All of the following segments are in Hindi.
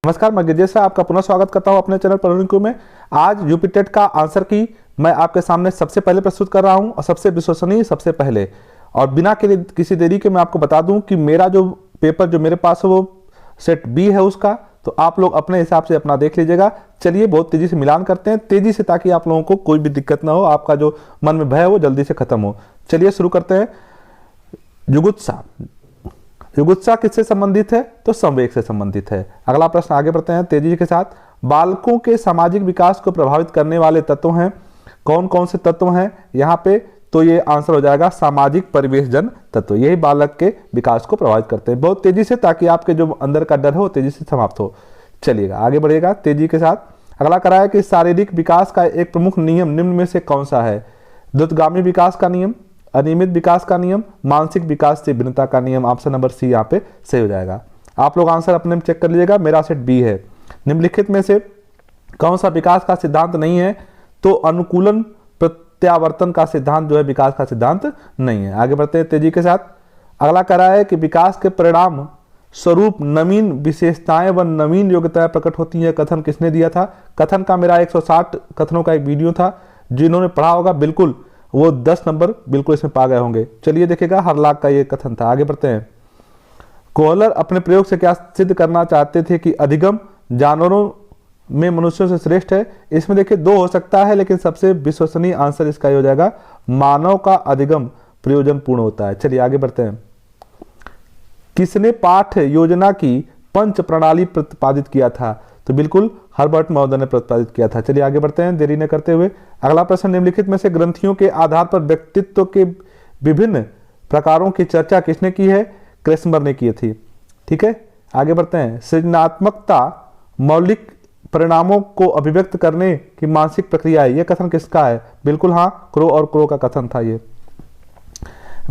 नमस्कार, मैं गिरजेश आपका पुनः स्वागत करता हूं अपने चैनल पढ़ने में। आज यूपी टेट का आंसर की मैं आपके सामने सबसे पहले प्रस्तुत कर रहा हूं और सबसे विश्वसनीय, सबसे पहले। और बिना किसी देरी के मैं आपको बता दूं कि मेरा जो पेपर जो मेरे पास है वो सेट बी है उसका, तो आप लोग अपने हिसाब से अपना देख लीजिएगा। चलिए बहुत तेजी से मिलान करते हैं, तेजी से, ताकि आप लोगों को कोई भी दिक्कत ना हो, आपका जो मन में भय है वो जल्दी से खत्म हो। चलिए शुरू करते हैं। जुगुत्सा, जुगुत्सा किससे संबंधित है? तो संवेग से संबंधित है। अगला प्रश्न, आगे बढ़ते हैं तेजी के साथ। बालकों के सामाजिक विकास को प्रभावित करने वाले तत्व हैं, कौन कौन से तत्व हैं यहाँ पे? तो ये आंसर हो जाएगा सामाजिक परिवेशजन तत्व, यही बालक के विकास को प्रभावित करते हैं। बहुत तेजी से, ताकि आपके जो अंदर का डर हो तेजी से समाप्त हो। चलिएगा आगे बढ़िएगा तेजी के साथ। अगला करा है कि शारीरिक विकास का एक प्रमुख नियम निम्न में से कौन सा है? द्रुतगामी विकास का नियम, अनियमित विकास का नियम, मानसिक विकास से भिन्नता का नियम। ऑप्शन नंबर सी यहाँ पे सही हो जाएगा। आप लोग आंसर अपने में चेक कर लीजिएगा। मेरा सेट बी है। निम्नलिखित में से कौन सा विकास का सिद्धांत नहीं है? तो अनुकूलन प्रत्यावर्तन का सिद्धांत जो है विकास का सिद्धांत नहीं है। आगे बढ़ते हैं तेजी के साथ। अगला कह रहा है कि विकास के परिणाम स्वरूप नवीन विशेषताएं व नवीन योग्यताएं प्रकट होती है। कथन किसने दिया था? कथन का मेरा 160 कथनों का एक वीडियो था, जिन्होंने पढ़ा होगा बिल्कुल वो 10 नंबर बिल्कुल इसमें पा गए होंगे। चलिए देखेगा, हरलाग का ये कथन था। आगे बढ़ते हैं। कोहलर अपने प्रयोग से क्या सिद्ध करना चाहते थे? कि अधिगम जानवरों में मनुष्यों से श्रेष्ठ है। इसमें देखिए दो हो सकता है, लेकिन सबसे विश्वसनीय आंसर इसका हो जाएगा मानव का अधिगम प्रयोजन पूर्ण होता है। चलिए आगे बढ़ते हैं। किसने पाठ योजना की पंच प्रणाली प्रतिपादित किया था? तो बिल्कुल हर्बर्ट महोदय ने प्रतिपादित किया था। चलिए आगे बढ़ते हैं देरी न करते हुए। अगला प्रश्न, निम्नलिखित में से ग्रंथियों के आधार पर व्यक्तित्व के विभिन्न प्रकारों की चर्चा किसने की है? क्रेस्मर ने की थी। ठीक है, आगे बढ़ते हैं। सृजनात्मकता मौलिक परिणामों को अभिव्यक्त करने की मानसिक प्रक्रिया है। यह कथन किसका है? बिल्कुल हाँ, क्रो और क्रो का कथन था ये।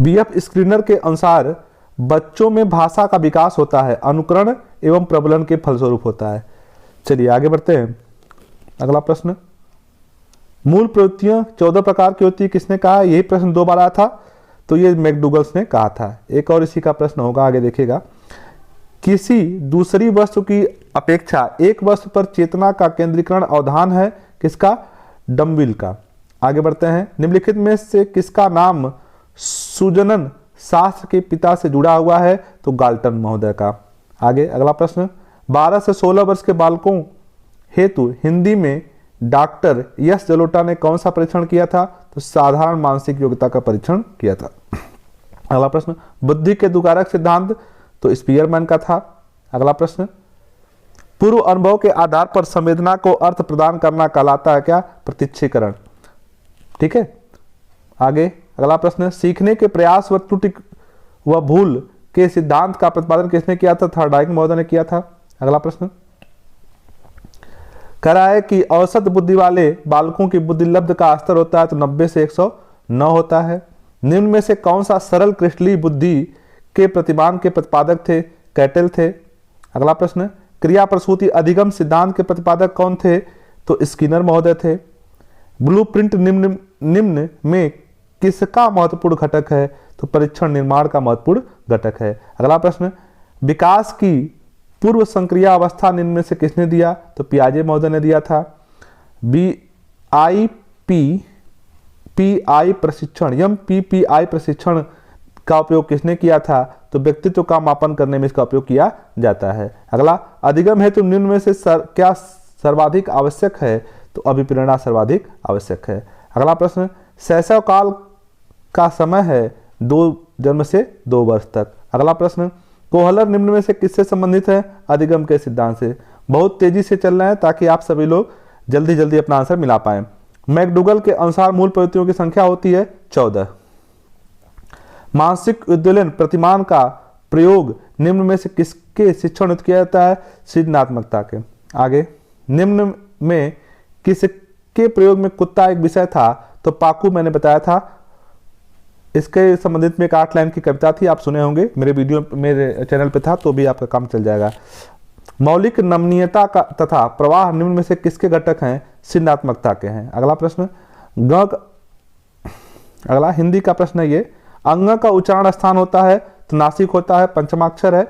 बीएफ स्क्रीनर के अनुसार बच्चों में भाषा का विकास होता है अनुकरण एवं प्रबलन के फलस्वरूप होता है। चलिए आगे बढ़ते हैं। अगला प्रश्न, मूल प्रवृत्तियां 14 प्रकार की होती है, किसने कहा? यही प्रश्न 2 बार आया था, तो ये मैकडूगल्स ने कहा था। एक और इसी का प्रश्न होगा, आगे देखिएगा। किसी दूसरी वस्तु की अपेक्षा एक वस्तु पर चेतना का केंद्रीकरण अवधान है, किसका? डम्बिल का। आगे बढ़ते हैं। निम्नलिखित में से किसका नाम सुजनन शास्त्र के पिता से जुड़ा हुआ है? तो गाल्टन महोदय का। आगे अगला प्रश्न, 12 से 16 वर्ष के बालकों हेतु हिंदी में डॉक्टर यश जलोटा ने कौन सा परीक्षण किया था? तो साधारण मानसिक योग्यता का परीक्षण किया था। अगला प्रश्न, बुद्धि के दुकारक सिद्धांत तो स्पीयरमैन का था। अगला प्रश्न, पूर्व अनुभव के आधार पर संवेदना को अर्थ प्रदान करना कहलाता है क्या? प्रत्यक्षीकरण। ठीक है, आगे अगला प्रश्न, सीखने के प्रयास व त्रुटि व भूल के सिद्धांत का प्रतिपादन किसने किया था? थॉर्नडाइक महोदय ने किया था। अगला प्रश्न कह रहा है कि औसत बुद्धि वाले बालकों की बुद्धि लब्ध का स्तर होता है, तो 90 से 109 होता है। निम्न में से कौन सा सरल क्रिस्टलीय बुद्धि के प्रतिमान के प्रतिपादक थे? कैटल थे। अगला प्रश्न, क्रिया प्रसूति अधिगम सिद्धांत के प्रतिपादक कौन थे? तो स्किनर महोदय थे। ब्लूप्रिंट निम्न में किसका महत्वपूर्ण घटक है? तो परीक्षण निर्माण का महत्वपूर्ण घटक है। अगला प्रश्न, विकास की पूर्व संक्रिया अवस्था निम्न में से किसने दिया? तो पियाजे महोदय ने दिया था। पीआई प्रशिक्षण MPPI प्रशिक्षण का उपयोग किसने किया था? तो व्यक्तित्व का मापन करने में इसका उपयोग किया जाता है। अगला, अधिगम हेतु निम्न में से क्या सर्वाधिक आवश्यक है? तो अभिप्रेरणा सर्वाधिक आवश्यक है। अगला प्रश्न, शैशव काल का समय है 2 जन्म से 2 वर्ष तक। अगला प्रश्न, कोहलर निम्न में से किससे संबंधित है? अधिगम के सिद्धांत से। बहुत तेजी से चल रहे हैं, ताकि आप सभी लोग जल्दी जल्दी अपना आंसर मिला पाए। मैकडूगल के अनुसार मूल प्रवृत्तियों की संख्या होती है 14। मानसिक उद्वेलन प्रतिमान का प्रयोग निम्न में से किसके शिक्षण हेतु किया जाता है? सृजनात्मकता के। आगे, निम्न में किसके प्रयोग में कुत्ता एक विषय था? तो पाकू मैंने बताया था। इसके संबंधित में एक 8 लाइन की कविता थी, आप सुने होंगे, मेरे वीडियो मेरे चैनल पे था, तो भी आपका काम चल जाएगा। मौलिक नमनीयता का तथा प्रवाह निम्न में से किसके घटक हैं? सृजनात्मकता के हैं। अगला प्रश्न, अगला हिंदी का प्रश्न है ये, अंग का उच्चारण स्थान होता है तो नासिक होता है, पंचमाक्षर है।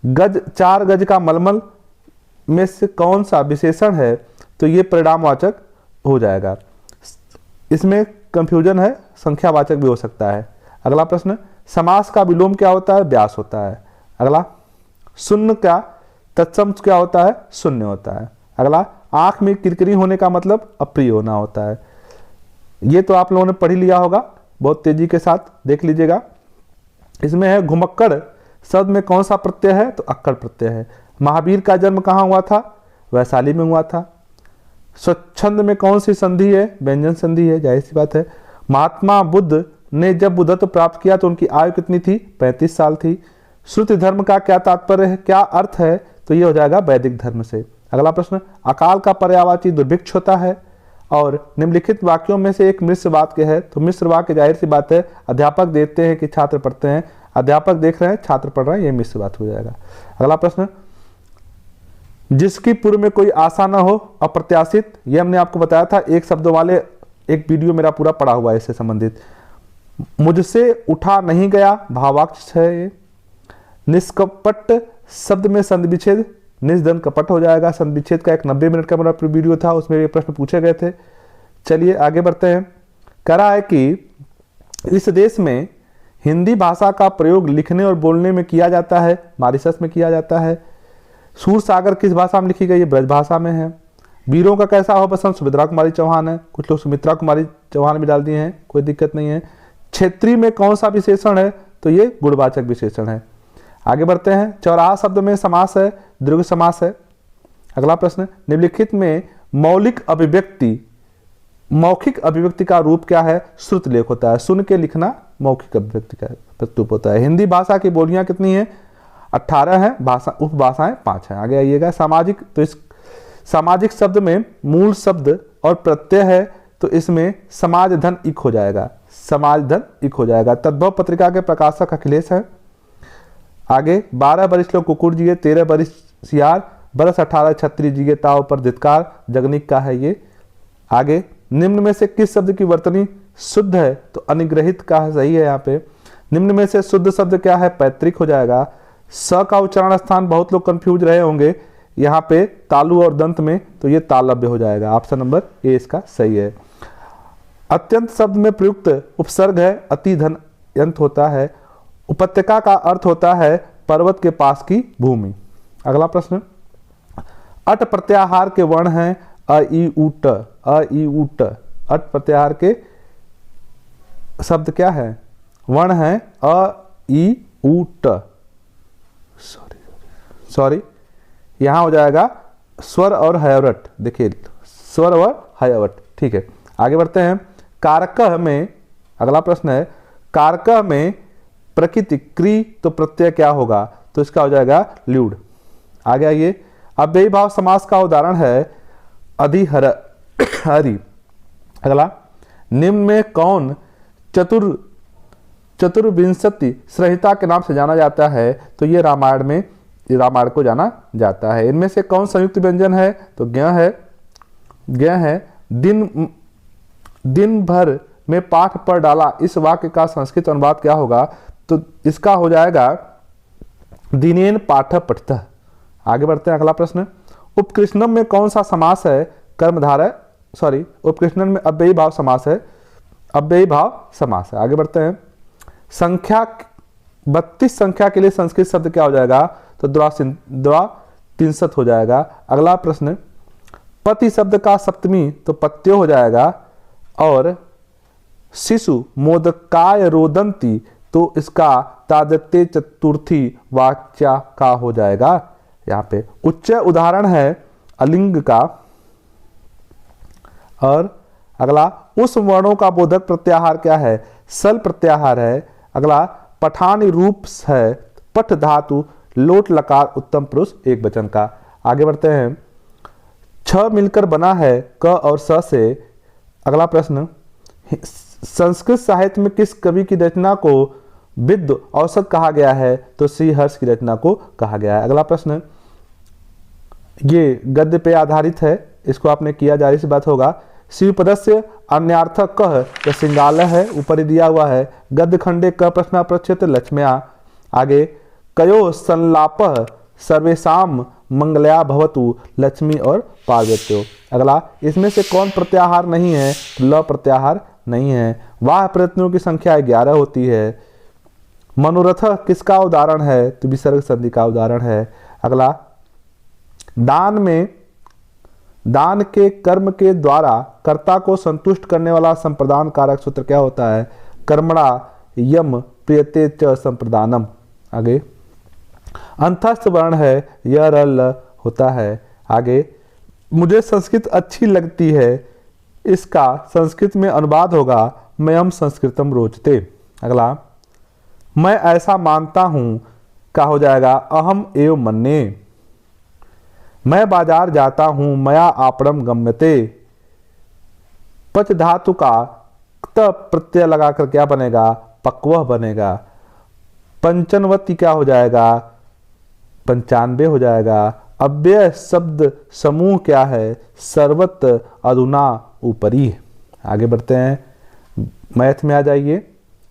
गज 4 गज का मलमल में से कौन सा विशेषण है, तो ये परिणामवाचक हो जाएगा। इसमें कंफ्यूजन है, संख्यावाचक भी हो सकता है। अगला प्रश्न, समास का विलोम क्या होता है, व्यास होता है। अगला, शून्य का तत्सम क्या होता है, शून्य होता है। अगला, आंख में किरकिरी होने का मतलब अप्रिय होना होता है। ये तो आप लोगों ने पढ़ ही लिया होगा, बहुत तेजी के साथ देख लीजिएगा। इसमें है घुमक्कड़ शब्द में कौन सा प्रत्यय है, तो अक्कड़ प्रत्यय है। महावीर का जन्म कहाँ हुआ था, वैशाली में हुआ था। स्वच्छंद में कौन सी संधि है, व्यंजन संधि है, जाहिर सी बात है। महात्मा बुद्ध ने जब बुद्धत्व प्राप्त किया तो उनकी आयु कितनी थी, 35 साल थी। श्रुति धर्म का क्या तात्पर्य है, क्या अर्थ है, तो ये हो जाएगा वैदिक धर्म से। अगला प्रश्न, अकाल का पर्यायवाची दुर्भिक्ष होता है। और निम्नलिखित वाक्यों में से एक मिश्र वाक्य है, तो मिश्र वाक्य जाहिर सी बात है अध्यापक देते हैं कि छात्र पढ़ते हैं, अध्यापक देख रहे हैं छात्र पढ़ रहे हैं, ये मिश्र बात हो जाएगा। अगला प्रश्न, जिसकी पूर्व में कोई आशा न हो, अप्रत्याशित, ये हमने आपको बताया था, एक शब्दों वाले एक वीडियो मेरा पूरा पड़ा हुआ है इससे संबंधित। मुझसे उठा नहीं गया, भावाक्ष है ये। निष्कपट शब्द में संधि विच्छेद, निष्दन कपट हो जाएगा। संधि विच्छेद का एक 90 मिनट का मेरा वीडियो था, उसमें ये प्रश्न पूछे गए थे। चलिए आगे बढ़ते हैं। कह रहा है कि इस देश में हिंदी भाषा का प्रयोग लिखने और बोलने में किया जाता है, मॉरिशस में किया जाता है। सूर सागर किस भाषा में लिखी गई है, ब्रज भाषा में है। वीरों का कैसा हो पसंद, सुमित्रा कुमारी चौहान है। कुछ लोग सुमित्रा कुमारी चौहान भी डाल दिए हैं, कोई दिक्कत नहीं है। क्षेत्रीय में कौन सा विशेषण है, तो ये गुणवाचक विशेषण है। आगे बढ़ते हैं। चौराहा शब्द में समास है, दीर्घ समास है। अगला प्रश्न, निम्नलिखित में मौलिक अभिव्यक्ति, मौखिक अभिव्यक्ति का रूप क्या है, श्रुत लेख होता है। सुन के लिखना मौखिक अभिव्यक्ति का प्रस्तुत होता है। हिंदी भाषा की बोलियां कितनी है, 18 है, भाषा उपभाषाएं 5 हैं। आगे आइएगा। सामाजिक, तो इस सामाजिक शब्द में मूल शब्द और प्रत्यय है, तो इसमें समाज धन इक हो जाएगा, समाज धन इक हो जाएगा। तद्भव पत्रिका के प्रकाशक अखिलेश है। आगे 12 बरिश लोग कुकुर जिए, 13 बरिश सियार, बरस 18 छत्री जिए, ताव पर धिक्कार, जगनिक का है ये। आगे, निम्न में से किस शब्द की वर्तनी शुद्ध है, तो अनिग्रहित का सही है। यहाँ पे निम्न में से शुद्ध शब्द क्या है, पैतृक हो जाएगा। स का उच्चारण स्थान बहुत लोग कंफ्यूज रहे होंगे यहाँ पे तालु और दंत में, तो ये तालव्य हो जाएगा। ऑप्शन नंबर ए इसका सही है। अत्यंत शब्द में प्रयुक्त उपसर्ग है, अति धन यंत होता है। उपत्यका का अर्थ होता है पर्वत के पास की भूमि। अगला प्रश्न, अट प्रत्याहार के वर्ण हैं अ ई उ ट, अ ई उ ट। अट प्रत्याहार के शब्द क्या है, वर्ण है अ ई उ ट। सॉरी यहां हो जाएगा स्वर और हयवट। देखिए स्वर और हयवट, ठीक है। आगे बढ़ते हैं। कारकः में, अगला प्रश्न है, कारकः में प्रकृति क्री तो प्रत्यय क्या होगा, तो इसका हो जाएगा ल्यूड। आगे आइए। अव्ययी भाव समास का उदाहरण है अधिहर हरि। अगला, निम्न में कौन चतुर्विंशति संहिता के नाम से जाना जाता है, तो ये रामायण में, रामायण को जाना जाता है। इनमें से कौन संयुक्त व्यंजन है, तो ज्ञ है। ज्ञ है। दिन भर में पाठ पर डाला, इस वाक्य का संस्कृत अनुवाद क्या होगा, तो इसका हो जाएगा दिनेन पाठ पठितः। आगे बढ़ते हैं। अगला प्रश्न, उपकृष्णम में कौन सा समास है, कर्मधारय, सॉरी उपकृष्णम में अव्ययी भाव समास है, अव्ययी भाव समास है। आगे बढ़ते हैं। संख्या 32 संख्या के लिए संस्कृत शब्द क्या हो जाएगा, तो द्वात्रिंशत् हो जाएगा। अगला प्रश्न, पति शब्द का सप्तमी तो पत्यो हो जाएगा, और शिशु मोदकाय रोदंती तो इसका तादत्य चतुर्थी वाच्या का हो जाएगा। यहाँ पे उच्च उदाहरण है अलिंग का। और अगला, उस वर्णों का बोधक प्रत्याहार क्या है, सल प्रत्याहार है। अगला, पठानी रूप है, पठ धातु, लोट लकार उत्तम पुरुष एक वचन का। आगे बढ़ते हैं। छ मिलकर बना है क और स से। अगला प्रश्न, संस्कृत साहित्य में किस कवि की रचना को विद्य औसत कहा गया है, तो श्री हर्ष की रचना को कहा गया है। अगला प्रश्न, ये गद्य पे आधारित है, इसको आपने किया, जाहिर सी बात होगा। शिवपदस्य अन्यार्थक कह या सिंगालय है, ऊपर ही दिया हुआ है। गद्य खंडे क प्रश्न प्रच्छेद लक्ष्म्या। आगे, कयो संलाप सर्वेशम मंगलया भवतु लक्ष्मी और पार्वत्यो। अगला, इसमें से कौन प्रत्याहार नहीं है? ल प्रत्याहार नहीं है। वाह प्रयत्नों की संख्या 11 होती है। मनोरथ किसका उदाहरण है? तो विसर्ग संधि का उदाहरण है। अगला, दान के कर्म के द्वारा कर्ता को संतुष्ट करने वाला संप्रदान कारक सूत्र क्या होता है? कर्मणा यम प्रियते च संप्रदानम। आगे, अंतस्थ वर्ण है, य र ल होता है। आगे, मुझे संस्कृत अच्छी लगती है, इसका संस्कृत में अनुवाद होगा मयम संस्कृतम रोचते। अगला, मैं ऐसा मानता हूं का हो जाएगा अहम एव मन्ये। मैं बाजार जाता हूं, मया आपणम गम्यते। पच धातु का त प्रत्यय लगाकर क्या बनेगा? पक्वह बनेगा। पंचनवती क्या हो जाएगा? 95 हो जाएगा। अव्यय शब्द समूह क्या है? सर्वत्र अधुना ऊपरी। आगे बढ़ते हैं, मैथ में आ जाइए।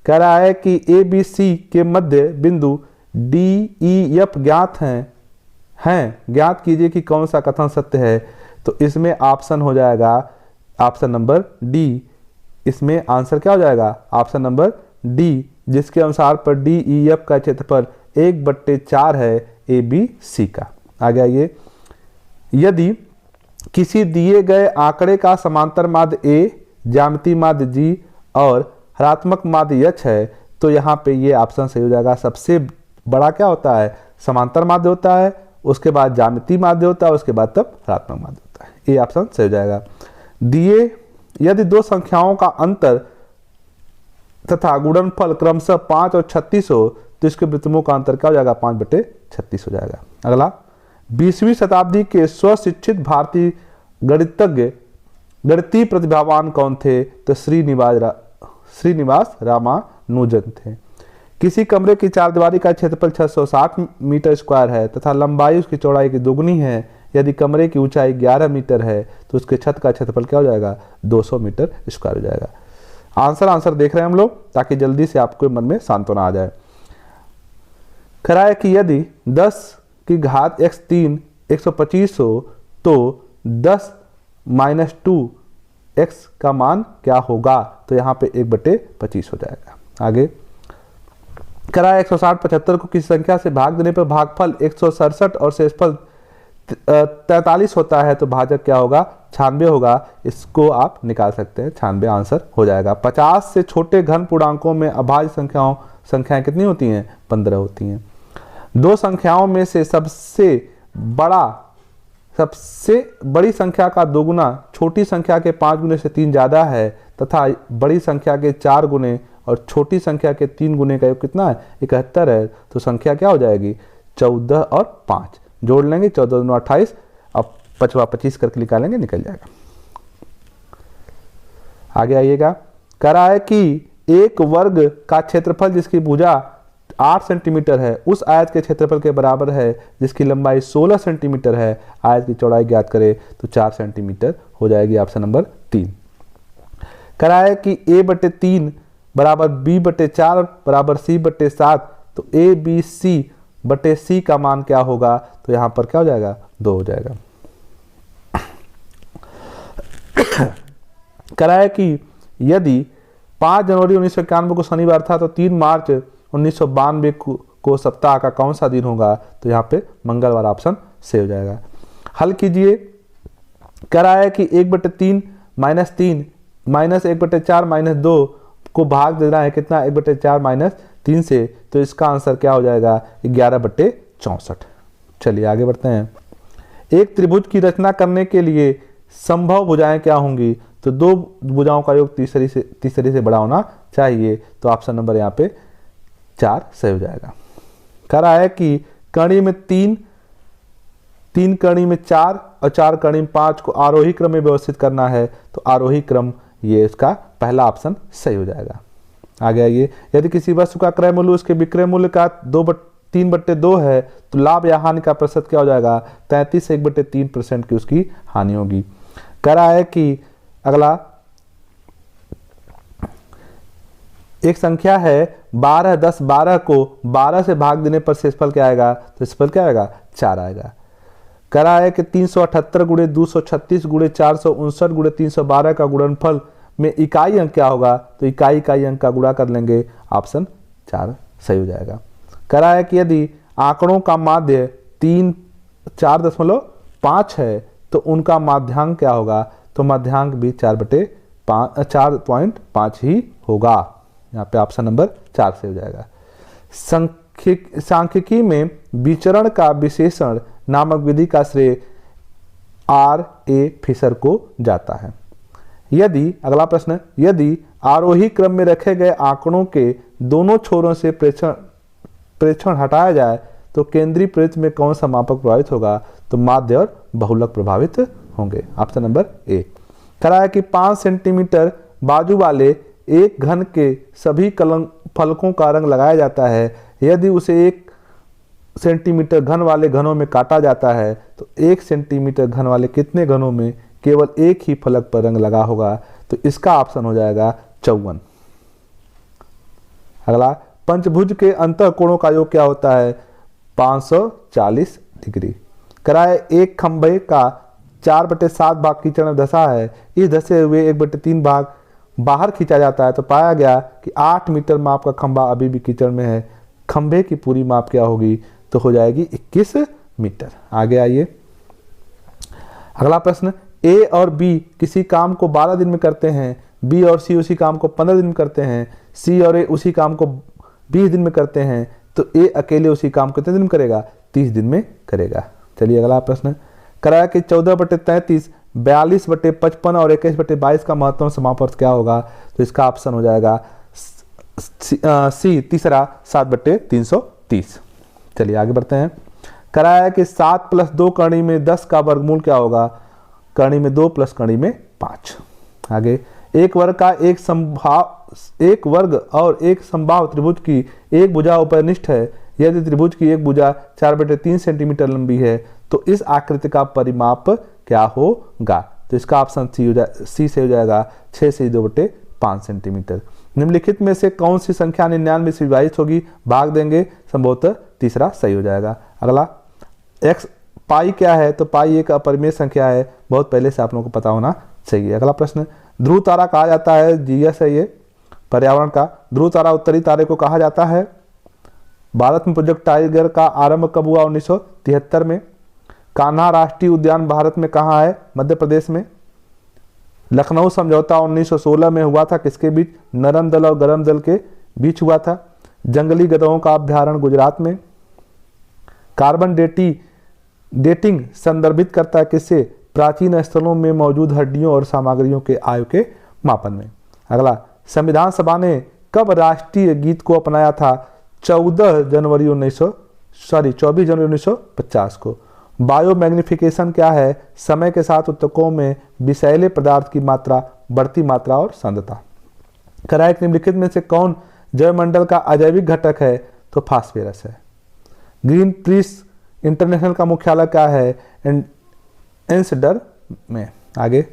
कह रहा है कि ए बी सी के मध्य बिंदु डी ई एफ ज्ञात हैं, ज्ञात कीजिए कि कौन सा कथन सत्य है। तो इसमें ऑप्शन हो जाएगा ऑप्शन नंबर डी। इसमें आंसर क्या हो जाएगा? ऑप्शन नंबर डी, जिसके अनुसार पर डी ई एफ का क्षेत्रफल 1/4 है ए बी सी का। आगे आइए, यदि किसी दिए गए आंकड़े का समांतर माध्य ए, ज्यामितीय माध्य जी और हरात्मक माध्य यच है, तो यहाँ पे ये ऑप्शन सही हो जाएगा। सबसे बड़ा क्या होता है? समांतर माध्य होता है, उसके बाद ज्यामितीय माध्य होता है, उसके बाद तब हरात्मक माध्य होता है। ये ऑप्शन सही हो जाएगा। दिए यदि दो संख्याओं का अंतर तथा गुणनफल क्रमशः 5 और 36 हो, तो इसके वृत्तों का अंतर क्या हो जाएगा? 5/36 हो जाएगा। अगला, 20वीं शताब्दी के स्वशिक्षित भारतीय गणितीय प्रतिभावान कौन थे? तो श्रीनिवास रामानुजन थे। किसी कमरे की चारदीवारी का क्षेत्रफल 660 मीटर स्क्वायर है तथा लंबाई उसकी चौड़ाई की दोगुनी है। यदि कमरे की ऊंचाई 11 मीटर है तो उसके छत का क्षेत्रफल क्या हो जाएगा? 200 मीटर स्क्वायर हो जाएगा। आंसर देख रहे हैं हम लोग, ताकि जल्दी से आपको मन में सांत्वना आ जाए। खरा है कि यदि 10 की घात x3 125 हो तो 10 - 2 x का मान क्या होगा? तो यहाँ पे 1/25 हो जाएगा। आगे, करा 160 75 को किसी संख्या से भाग देने पर भागफल 167 और शेषफल 43 होता है, तो भाजक क्या होगा? 96 होगा। इसको आप निकाल सकते हैं, 96 आंसर हो जाएगा। 50 से छोटे घन पूर्णांकों में अभाज्य संख्याएं कितनी होती हैं? 15 होती हैं। दो संख्याओं में से सबसे बड़ी संख्या का दोगुना छोटी संख्या के 5 गुने से 3 ज्यादा है तथा बड़ी संख्या के 4 गुने और छोटी संख्या के 3 गुने का योग कितना है? 71 है। तो संख्या क्या हो जाएगी? 14 और 5 जोड़ लेंगे, 14 दूनी 28, अब 25 करके निकालेंगे, निकल जाएगा। आगे आइएगा, करा है कि एक वर्ग का क्षेत्रफल जिसकी भुजा 8 सेंटीमीटर है उस आयत के क्षेत्रफल के बराबर है जिसकी लंबाई 16 सेंटीमीटर है। आयत की चौड़ाई ज्ञात करें तो 4 सेंटीमीटर हो जाएगी। Option number 3। करा है कि a/3 बराबर b/4 बराबर c/7, तो abc/c का मान क्या होगा? तो यहां पर क्या हो जाएगा? 2 हो जाएगा। करा है कि यदि 5 जनवरी 1991 को शनिवार था तो 3 मार्च 1992 को सप्ताह का कौन सा दिन होगा? तो यहाँ पे मंगलवार ऑप्शन से हो जाएगा। हल कीजिए। कह रहा है कि 1/3 - 3 -1/4 - 2 को भाग देना है कितना? 1/4 - 3 से, तो इसका आंसर क्या हो जाएगा? 11/64। चलिए आगे बढ़ते हैं। एक त्रिभुज की रचना करने के लिए संभव भुजाएं क्या होंगी? तो 2 भुजाओं का योग तीसरी से बड़ा होना चाहिए। तो ऑप्शन नंबर यहाँ पे 4 सही हो जाएगा। कह रहा है कि कड़ी में 3 कड़ी में 4 और 4 कड़ी में 5 को आरोही क्रम में व्यवस्थित करना है, तो आरोही क्रम ये इसका पहला ऑप्शन सही हो जाएगा। आगे आइए, यदि किसी वस्तु का क्रय मूल्य उसके विक्रय मूल्य का 3/2 है तो लाभ या हानि का प्रतिशत क्या हो जाएगा? 33 से 1/3% की उसकी हानि होगी। कह रहा है कि अगला एक संख्या है 12 10 12 को 12 से भाग देने पर शेषफल क्या आएगा? तो शेषफल क्या आएगा? 4 आएगा। करा है कि 378 गुणे 236 गुणे 459 गुणे 312 का गुणनफल में इकाई अंक क्या होगा, तो इकाई अंक का गुणा कर लेंगे, ऑप्शन 4 सही हो जाएगा। करा है कि यदि आंकड़ों का माध्य 4.5 है तो उनका माध्यांक क्या होगा, तो माध्यांक भी 4.5 ही होगा। यहाँ पे ऑप्शन नंबर 4 से हो जाएगा। सांख्यिकी में विचरण का विशेषण नामक विधि का श्रेय R.A. फिशर को जाता है। यदि अगला प्रश्न, यदि आरोही क्रम में रखे गए आंकड़ों के दोनों छोरों से प्रेक्षण हटाया जाए तो केंद्रीय प्रेक्ष में कौन सा मापक प्रभावित होगा, तो माध्य और बहुलक प्रभावित होंगे, ऑप्शन नंबर ए। करा है कि 5 सेंटीमीटर बाजू वाले एक घन के सभी फलकों का रंग लगाया जाता है। यदि उसे 1 सेंटीमीटर घन वाले घनों में काटा जाता है तो 1 सेंटीमीटर घन वाले कितने घनों में केवल एक ही फलक पर रंग लगा होगा, तो इसका ऑप्शन हो जाएगा 54। अगला, पंचभुज के अंतः कोणों का योग क्या होता है, 540 डिग्री। कराए एक खंभे का 4/7 भाग कीचड़ में धसा है, इस धसे हुए 1/3 भाग बाहर खींचा जाता है तो पाया गया कि 8 मीटर माप का खंभा अभी भी कीचड़ में है। खंभे की पूरी माप क्या होगी, तो हो जाएगी 21 मीटर। आगे आइए, अगला प्रश्न, ए और बी किसी काम को 12 दिन में करते हैं, बी और सी उसी काम को 15 दिन में करते हैं, सी और ए उसी काम को 20 दिन में करते हैं, तो ए अकेले उसी काम को कितने दिन में करेगा, 30 दिन में करेगा। चलिए अगला प्रश्न, कराया कि 14/33, 42/55 और 21/22 का महत्तम समापन क्या होगा, तो इसका ऑप्शन हो जाएगा सी तीसरा, 7/330। चलिए आगे बढ़ते हैं। कराया कि 7 + 2 करणी में 10 का वर्गमूल क्या होगा, करणी में 2 + करणी में 5। आगे, एक वर्ग और एक समबाहु त्रिभुज की एक भुजा उपरिष्ठ है। यदि त्रिभुज की एक भुजा 4/3 सेंटीमीटर लंबी है तो इस आकृति का परिमाप क्या होगा, तो इसका ऑप्शन सी से हो जाएगा 6 से 2/5 सेंटीमीटर। निम्नलिखित में से कौन सी संख्या 99 से विभाजित होगी, भाग देंगे, संभवतः तीसरा सही हो जाएगा। अगला, x पाई क्या है, तो पाई एक अपरिमेय संख्या है, बहुत पहले से आप लोगों को पता होना चाहिए। अगला प्रश्न, ध्रुव तारा कहा जाता है, जीएस है ये पर्यावरण का, ध्रुव तारा उत्तरी तारे को कहा जाता है। भारत में प्रोजेक्ट टाइगर का आरंभ कब हुआ, 1973 में। कान्हा राष्ट्रीय उद्यान भारत में कहाँ है, मध्य प्रदेश में। लखनऊ समझौता 1916 में हुआ था, किसके बीच, नरम दल और गरम दल के बीच हुआ था। जंगली गधों का अभ्यारण्य गुजरात में। कार्बन डेटिंग संदर्भित करता है किससे, प्राचीन स्थलों में मौजूद हड्डियों और सामग्रियों के आयु के मापन में। अगला, संविधान सभा ने कब राष्ट्रीय गीत को अपनाया था, 24 जनवरी 1950 को। बायोमैग्निफिकेशन क्या है, समय के साथ ऊतकों में विषैले पदार्थ की मात्रा, बढ़ती मात्रा और सांद्रता। कराए निम्नलिखित में से कौन जैवमंडल का अजैविक घटक है, तो फास्फोरस है। ग्रीन पीस इंटरनेशनल का मुख्यालय क्या है, एंसडर में। आगे,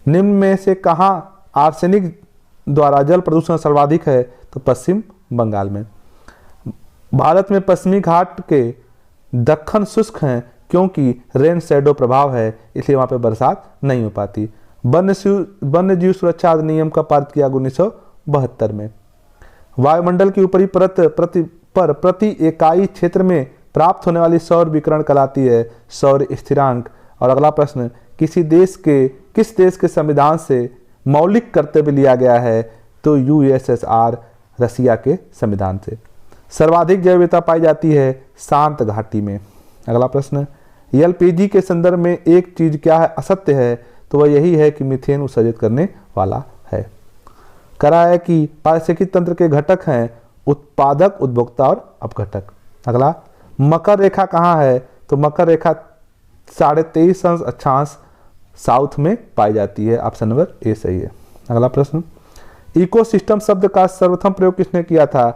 निम्न में से कहाँ आर्सेनिक द्वारा जल प्रदूषण सर्वाधिक है, तो पश्चिम बंगाल में। भारत में पश्चिमी घाट के दक्कन शुष्क हैं क्योंकि रेन शैडो प्रभाव है, इसलिए वहां पे बरसात नहीं हो पाती। वन्य जीव सुरक्षा अधिनियम का पारित किया 1972 में। वायुमंडल की ऊपरी परत प्रति इकाई क्षेत्र में प्राप्त होने वाली सौर विकिरण कहलाती है सौर स्थिरांक। और अगला प्रश्न, किस देश के संविधान से मौलिक कर्तव्य लिया गया है, तो USSR रसिया के संविधान से। सर्वाधिक जैव विविधता पाई जाती है शांत घाटी में। अगला प्रश्न, LPG के संदर्भ में एक चीज क्या है, असत्य है, तो वह यही है कि मीथेन उत्सर्जित करने वाला है। करा है कि पारिस्थितिकी तंत्र के घटक हैं उत्पादक, उपभोक्ता और अपघटक। अगला, मकर रेखा कहाँ है, तो मकर रेखा 23.5 अक्षांश साउथ में पाई जाती है, ऑप्शन नंबर ए सही है। अगला प्रश्न, इकोसिस्टम शब्द का सर्वप्रथम प्रयोग किसने किया था,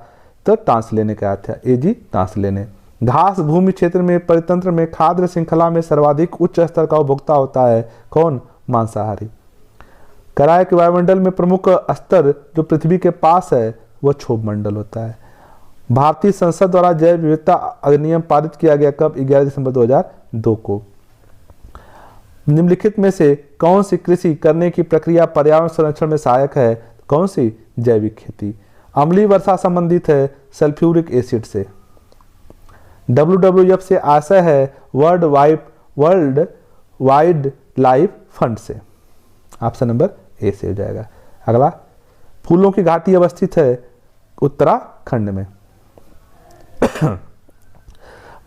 तो टांसले ने किया था, AG टांसले ने। घास भूमि क्षेत्र में परितंत्र में खाद्य श्रृंखला में सर्वाधिक उच्च स्तर का उपभोक्ता होता है, कौन, मांसाहारी। कराए कि वायुमंडल में प्रमुख स्तर जो पृथ्वी के पास है वह क्षोभ मंडल होता है। भारतीय संसद द्वारा जैव विविधता अधिनियम पारित किया गया कब, 11 दिसंबर 2002 को। निम्नलिखित में से कौन सी कृषि करने की प्रक्रिया पर्यावरण संरक्षण में सहायक है? कौन सी? जैविक खेती। अम्लीय वर्षा संबंधित है सल्फ्यूरिक एसिड से। WWF से आशय है वर्ल्ड वाइड लाइफ फंड से। ऑप्शन नंबर ए से हो जाएगा। अगला, फूलों की घाटी अवस्थित है उत्तराखंड में।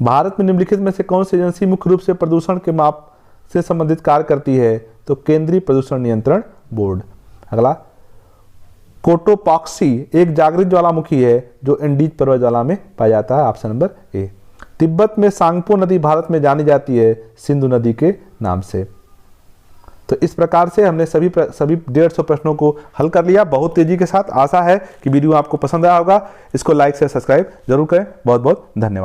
भारत में निम्नलिखित में से कौन सी एजेंसी मुख्य रूप से प्रदूषण के माप से संबंधित कार्य करती है? तो केंद्रीय प्रदूषण नियंत्रण बोर्ड। अगला, कोटोपॉक्सी एक जागृत ज्वालामुखी है जो एंडीज पर्वत ज्वाला में पाया जाता है। Option number A. तिब्बत में सांगपो नदी भारत में जानी जाती है सिंधु नदी के नाम से। तो इस प्रकार से हमने सभी 150 प्रश्नों को हल कर लिया बहुत तेजी के साथ। आशा है कि वीडियो आपको पसंद आया होगा। इसको लाइक से सब्सक्राइब जरूर करें। बहुत बहुत धन्यवाद।